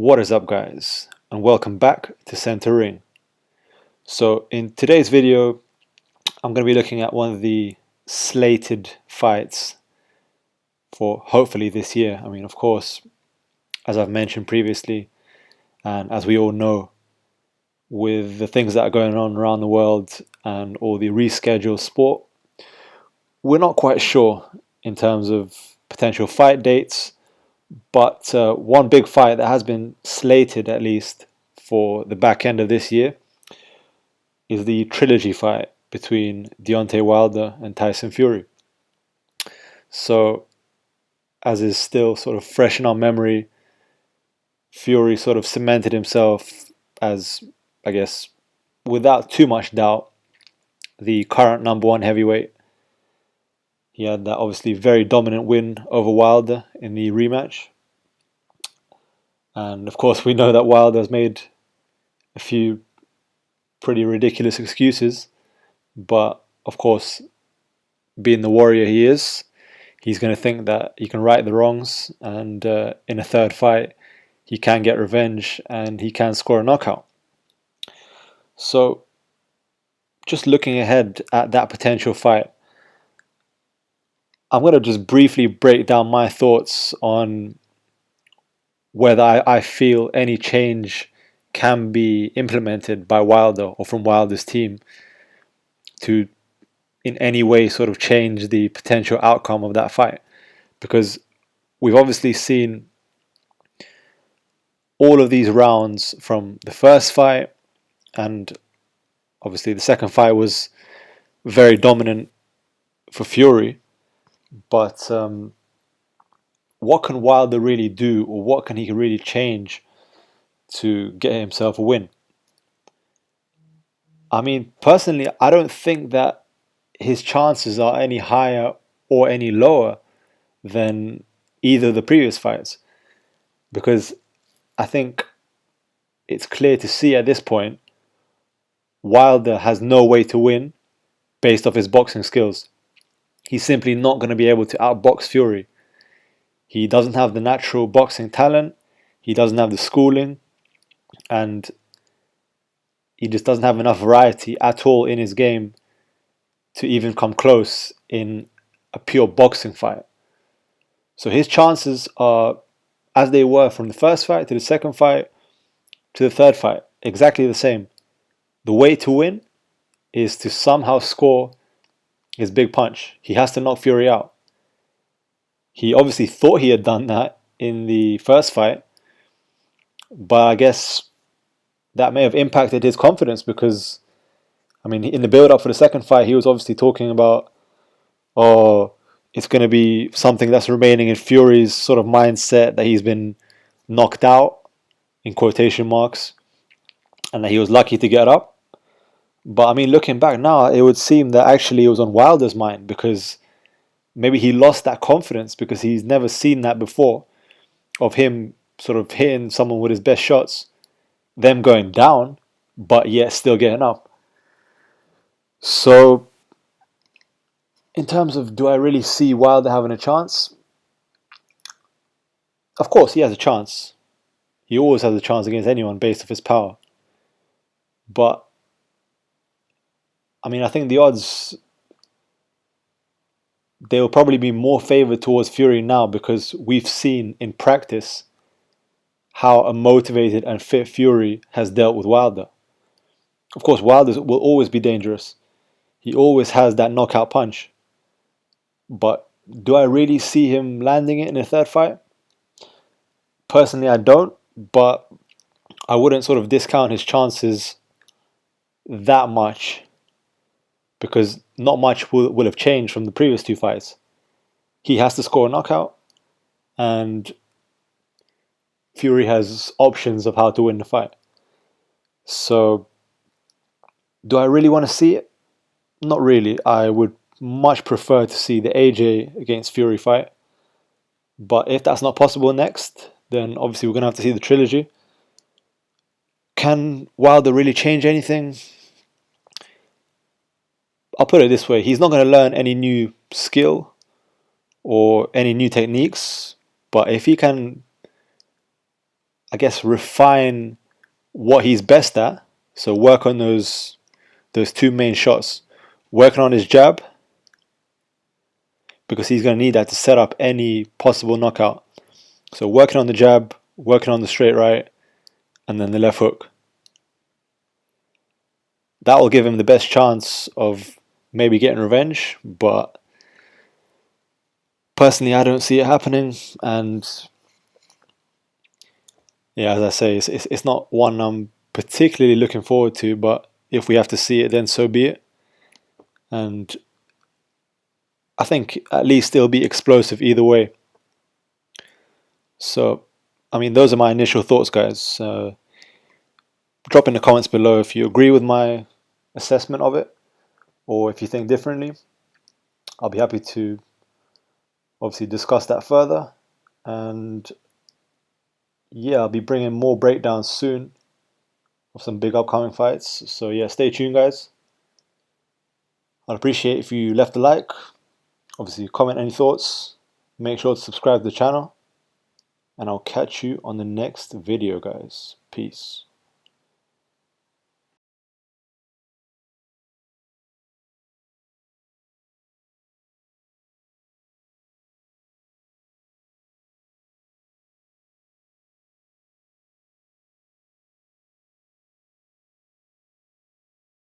What is up, guys, and welcome back to CentreRing. So in today's video I'm going to be looking at one of the slated fights for hopefully this year. I mean, of course, as I've mentioned previously, and as we all know, with the things that are going on around the world and all the rescheduled sport, we're not quite sure in terms of potential fight dates. But one big fight that has been slated, at least for the back end of this year, is the Trilogy fight between Deontay Wilder and Tyson Fury. So, as is still sort of fresh in our memory, Fury sort of cemented himself as, I guess, without too much doubt, the current #1 heavyweight. He had that obviously very dominant win over Wilder in the rematch. And of course, we know that Wilder has made a few pretty ridiculous excuses. But of course, being the warrior he is, he's going to think that he can right the wrongs. And in a third fight, he can get revenge and he can score a knockout. So, just looking ahead at that potential fight, I'm going to just briefly break down my thoughts on whether I feel any change can be implemented by Wilder or from Wilder's team to in any way sort of change the potential outcome of that fight. Because we've obviously seen all of these rounds from the first fight, and obviously the second fight was very dominant for Fury. But what can Wilder really do, or what can he really change to get himself a win? I mean, personally, I don't think that his chances are any higher or any lower than either of the previous fights, because I think it's clear to see at this point Wilder has no way to win based off his boxing skills. He's simply not going to be able to outbox Fury. He doesn't have the natural boxing talent, he doesn't have the schooling, and he just doesn't have enough variety at all in his game to even come close in a pure boxing fight. So his chances are as they were from the first fight to the second fight to the third fight, exactly the same. The way to win is to somehow score his big punch. He has to knock Fury out. He obviously thought he had done that in the first fight, but I guess that may have impacted his confidence because, I mean, in the build-up for the second fight, he was obviously talking about, oh, it's going to be something that's remaining in Fury's sort of mindset, that he's been knocked out, in quotation marks, and that he was lucky to get up. But I mean, looking back now, it would seem that actually it was on Wilder's mind, because maybe he lost that confidence because he's never seen that before, of him sort of hitting someone with his best shots, them going down, but yet still getting up. So, in terms of, do I really see Wilder having a chance? Of course, he has a chance. He always has a chance against anyone based off his power. But, I mean, I think the odds, they will probably be more favoured towards Fury now, because we've seen in practice how a motivated and fit Fury has dealt with Wilder. Of course, Wilder will always be dangerous. He always has that knockout punch. But do I really see him landing it in a third fight? Personally, I don't, but I wouldn't sort of discount his chances that much, because not much will have changed from the previous two fights. He has to score a knockout, and Fury has options of how to win the fight. So, do I really want to see it? Not really. I would much prefer to see the AJ against Fury fight. But if that's not possible next, then obviously we're going to have to see the Trilogy. Can Wilder really change anything? I'll put it this way. He's not going to learn any new skill or any new techniques. But if he can I guess, refine what he's best at. So work on those two main shots. Working on his jab, because he's going to need that to set up any possible knockout. So working on the jab, working on the straight right, and then the left hook. That will give him the best chance of maybe getting revenge, but personally I don't see it happening. And yeah, as I say, it's not one I'm particularly looking forward to, but if we have to see it, then so be it. And I think at least it'll be explosive either way. So, I mean, those are my initial thoughts, guys. Drop in the comments below if you agree with my assessment of it, or if you think differently. I'll be happy to obviously discuss that further. And yeah, I'll be bringing more breakdowns soon of some big upcoming fights. So yeah, stay tuned, guys. I'd appreciate if you left a like. Obviously, comment any thoughts. Make sure to subscribe to the channel. And I'll catch you on the next video, guys. Peace.